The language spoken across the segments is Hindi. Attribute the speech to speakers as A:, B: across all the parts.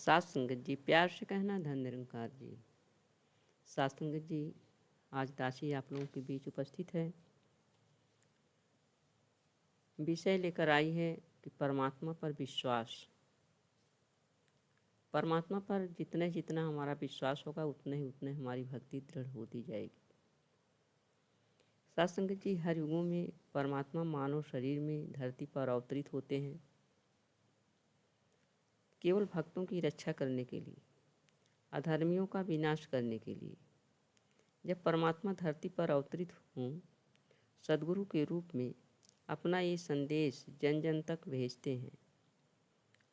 A: सात संगत जी, प्यार से कहना धन निरंकार जी। सात संगत जी, आज दासी आप लोगों के बीच उपस्थित है। विषय लेकर आई है कि परमात्मा पर विश्वास। परमात्मा पर जितना जितना हमारा विश्वास होगा उतने ही उतने हमारी भक्ति दृढ़ होती जाएगी। सात संगत जी, हर युगों में परमात्मा मानव शरीर में धरती पर अवतरित होते हैं केवल भक्तों की रक्षा करने के लिए, अधर्मियों का विनाश करने के लिए। जब परमात्मा धरती पर अवतरित हों सद्गुरु के रूप में अपना ये संदेश जन जन तक भेजते हैं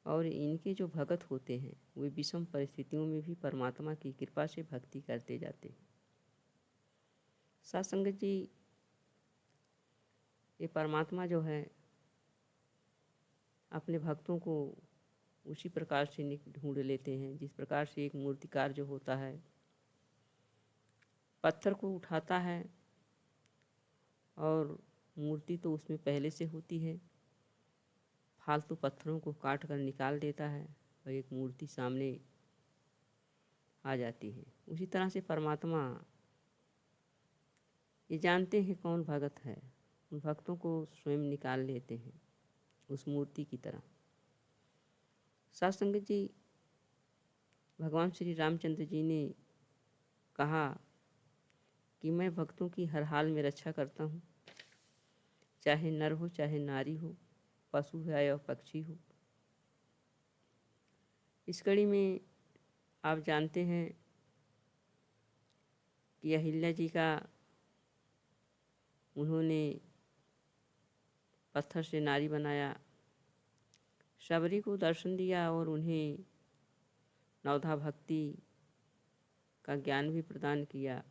A: और इनके जो भगत होते हैं वे विषम परिस्थितियों में भी परमात्मा की कृपा से भक्ति करते जाते हैं। सात संगत जी, ये परमात्मा जो है अपने भक्तों को उसी प्रकार से ढूंढ लेते हैं जिस प्रकार से एक मूर्तिकार जो होता है पत्थर को उठाता है और मूर्ति तो उसमें पहले से होती है, फालतू पत्थरों को काट कर निकाल देता है और एक मूर्ति सामने आ जाती है। उसी तरह से परमात्मा ये जानते हैं कौन भगत है, उन भक्तों को स्वयं निकाल लेते हैं उस मूर्ति की तरह। सात संगत जी, भगवान श्री रामचंद्र जी ने कहा कि मैं भक्तों की हर हाल में रक्षा करता हूँ, चाहे नर हो चाहे नारी हो, पशु है या पक्षी हो। इस कड़ी में आप जानते हैं कि अहिल्या जी का उन्होंने पत्थर से नारी बनाया, शबरी को दर्शन दिया और उन्हें नवधा भक्ति का ज्ञान भी प्रदान किया।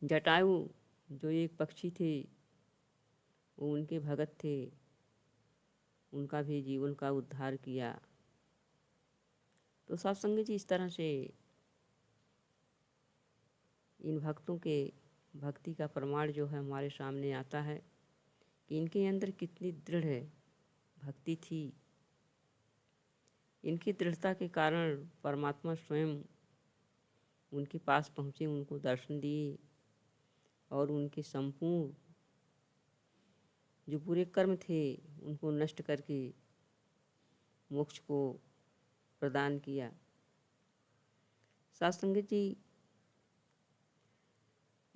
A: जटायु जो एक पक्षी थे वो उनके भगत थे, उनका भी जीवन का उद्धार किया। तो सत्संग जी, इस तरह से इन भक्तों के भक्ति का प्रमाण जो है हमारे सामने आता है कि इनके अंदर कितनी दृढ़ भक्ति थी। इनकी दृढ़ता के कारण परमात्मा स्वयं उनके पास पहुँचे, उनको दर्शन दिए और उनके संपूर्ण जो बुरे कर्म थे उनको नष्ट करके मोक्ष को प्रदान किया। सात संगत जी,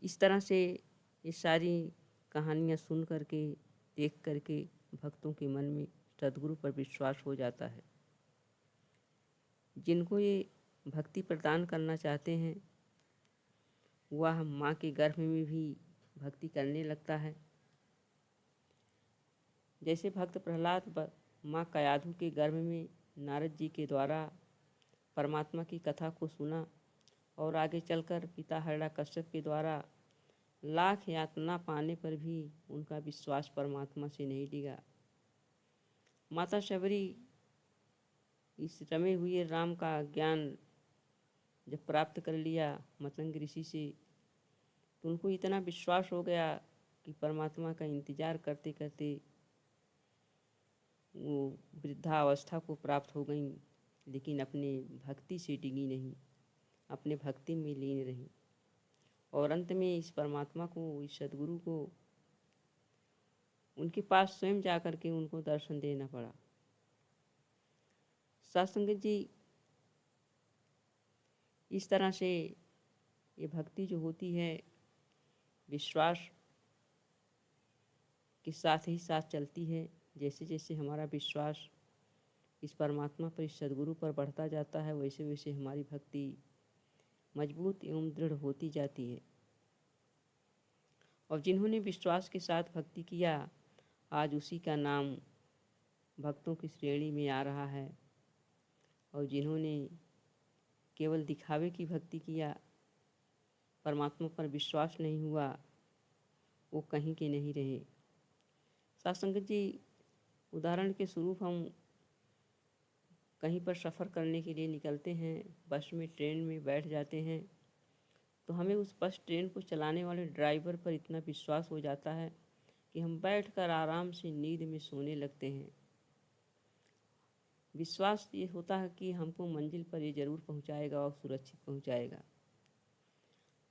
A: इस तरह से ये सारी कहानियाँ सुन करके देख करके भक्तों के मन में सद्गुरु पर विश्वास हो जाता है। जिनको ये भक्ति प्रदान करना चाहते हैं वह माँ के गर्भ में भी भक्ति करने लगता है। जैसे भक्त प्रहलाद माँ कयाधु के गर्भ में नारद जी के द्वारा परमात्मा की कथा को सुना और आगे चलकर पिता हिरण्यकश्यप के द्वारा लाख यातना पाने पर भी उनका विश्वास परमात्मा से नहीं डिगा। माता शबरी इस रमे हुए राम का ज्ञान जब प्राप्त कर लिया मतंग ऋषि से तो उनको इतना विश्वास हो गया कि परमात्मा का इंतजार करते करते वो वृद्धावस्था को प्राप्त हो गई, लेकिन अपने भक्ति से डिगी नहीं, अपने भक्ति में लीन रही और अंत में इस परमात्मा को, इस सद्गुरु को उनके पास स्वयं जा कर के उनको दर्शन देना पड़ा। सत्संगत जी, इस तरह से ये भक्ति जो होती है विश्वास के साथ ही साथ चलती है। जैसे जैसे हमारा विश्वास इस परमात्मा पर, इस सद्गुरु पर बढ़ता जाता है वैसे वैसे हमारी भक्ति मजबूत एवं दृढ़ होती जाती है। और जिन्होंने विश्वास के साथ भक्ति किया आज उसी का नाम भक्तों की श्रेणी में आ रहा है, और जिन्होंने केवल दिखावे की भक्ति किया, परमात्मा पर विश्वास नहीं हुआ, वो कहीं के नहीं रहे। सत्संगत जी, उदाहरण के स्वरूप हम कहीं पर सफ़र करने के लिए निकलते हैं, बस में ट्रेन में बैठ जाते हैं तो हमें उस बस ट्रेन को चलाने वाले ड्राइवर पर इतना विश्वास हो जाता है कि हम बैठकर आराम से नींद में सोने लगते हैं। विश्वास ये होता है कि हमको मंजिल पर ये ज़रूर पहुंचाएगा और सुरक्षित पहुंचाएगा।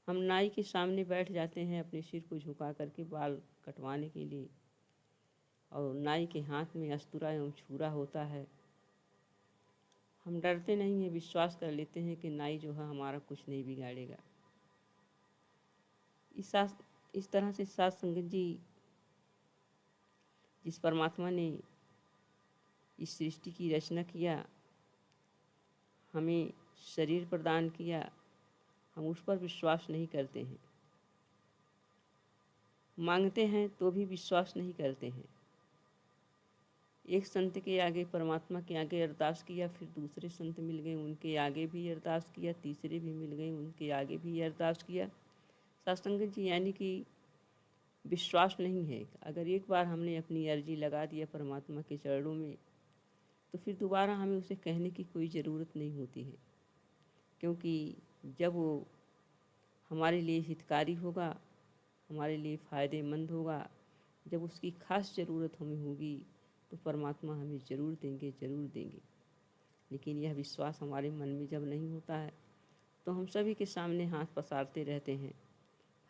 A: हम नाई के सामने बैठ जाते हैं अपने सिर को झुका करके बाल कटवाने के लिए, और नाई के हाथ में अस्तूरा एवं छुरा होता है। हम डरते नहीं हैं, विश्वास कर लेते हैं कि नाई जो है हमारा कुछ नहीं बिगाड़ेगा। इस तरह से साध संगत जी, जिस परमात्मा ने इस सृष्टि की रचना किया, हमें शरीर प्रदान किया, हम उस पर विश्वास नहीं करते हैं। मांगते हैं तो भी विश्वास नहीं करते हैं। एक संत के आगे, परमात्मा के आगे अरदास किया, फिर दूसरे संत मिल गए, उनके आगे भी अरदास किया, तीसरे भी मिल गए, उनके आगे भी अरदास किया। सत्संग जी, यानी कि विश्वास नहीं है। अगर एक बार हमने अपनी अर्जी लगा दिया परमात्मा के चरणों में, तो फिर दोबारा हमें उसे कहने की कोई ज़रूरत नहीं होती है, क्योंकि जब वो हमारे लिए हितकारी होगा, हमारे लिए फ़ायदेमंद होगा, जब उसकी खास ज़रूरत हमें होगी, तो परमात्मा हमें ज़रूर देंगे, ज़रूर देंगे। लेकिन यह विश्वास हमारे मन में जब नहीं होता है, तो हम सभी के सामने हाथ पसारते रहते हैं,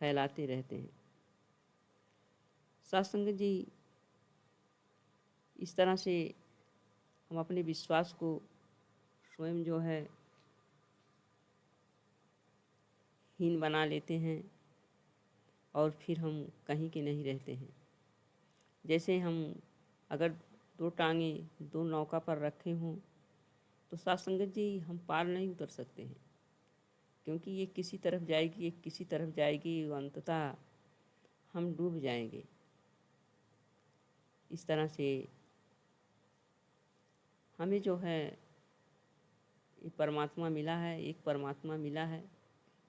A: फैलाते रहते हैं। सत्संग जी, इस तरह से हम अपने विश्वास को स्वयं जो है हीन बना लेते हैं, और फिर हम कहीं के नहीं रहते हैं। जैसे हम अगर दो टांगे दो नौका पर रखे हों, तो सत्संगत जी हम पार नहीं उतर सकते हैं, क्योंकि ये किसी तरफ जाएगी, ये किसी तरफ जाएगी, अंततः हम डूब जाएंगे। इस तरह से हमें जो है ये परमात्मा मिला है, एक परमात्मा मिला है,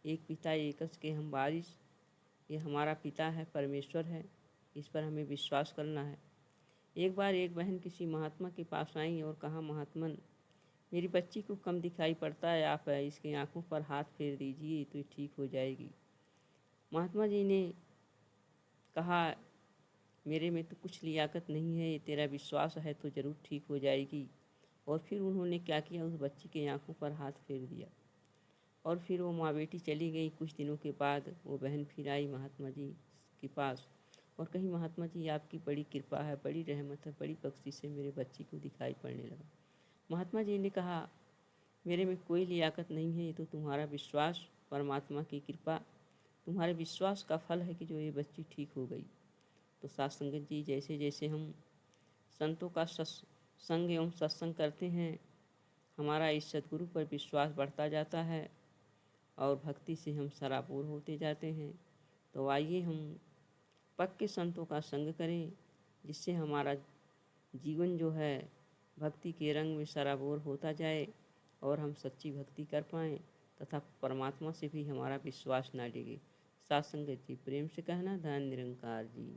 A: एक पिता एकच के हम वारिस। ये हमारा पिता है, परमेश्वर है, इस पर हमें विश्वास करना है। एक बार एक बहन किसी महात्मा के पास आई और कहा, महात्मन, मेरी बच्ची को कम दिखाई पड़ता है, आप इसकी आंखों पर हाथ फेर दीजिए तो ठीक हो जाएगी। महात्मा जी ने कहा, मेरे में तो कुछ लियाकत नहीं है, ये तेरा विश्वास है तो ज़रूर ठीक हो जाएगी। और फिर उन्होंने क्या किया, उस बच्ची के आंखों पर हाथ फेर दिया, और फिर वो माँ बेटी चली गई। कुछ दिनों के बाद वो बहन फिर आई महात्मा जी के पास और कही, महात्मा जी आपकी बड़ी कृपा है, बड़ी रहमत है, बड़ी बख्शिश से मेरे बच्ची को दिखाई पड़ने लगा। महात्मा जी ने कहा, मेरे में कोई लियाकत नहीं है, ये तो तुम्हारा विश्वास, परमात्मा की कृपा, तुम्हारे विश्वास का फल है कि जो ये बच्ची ठीक हो गई। तो साथ संगत जी, जैसे जैसे हम संतों का संग एवं सत्संग करते हैं, हमारा इस सद्गुरु पर विश्वास बढ़ता जाता है और भक्ति से हम सराबोर होते जाते हैं। तो आइए हम पक्के संतों का संग करें, जिससे हमारा जीवन जो है भक्ति के रंग में सराबोर होता जाए और हम सच्ची भक्ति कर पाएँ तथा परमात्मा से भी हमारा विश्वास ना डिगे। साथ संगत जी, प्रेम से कहना, धन निरंकार जी।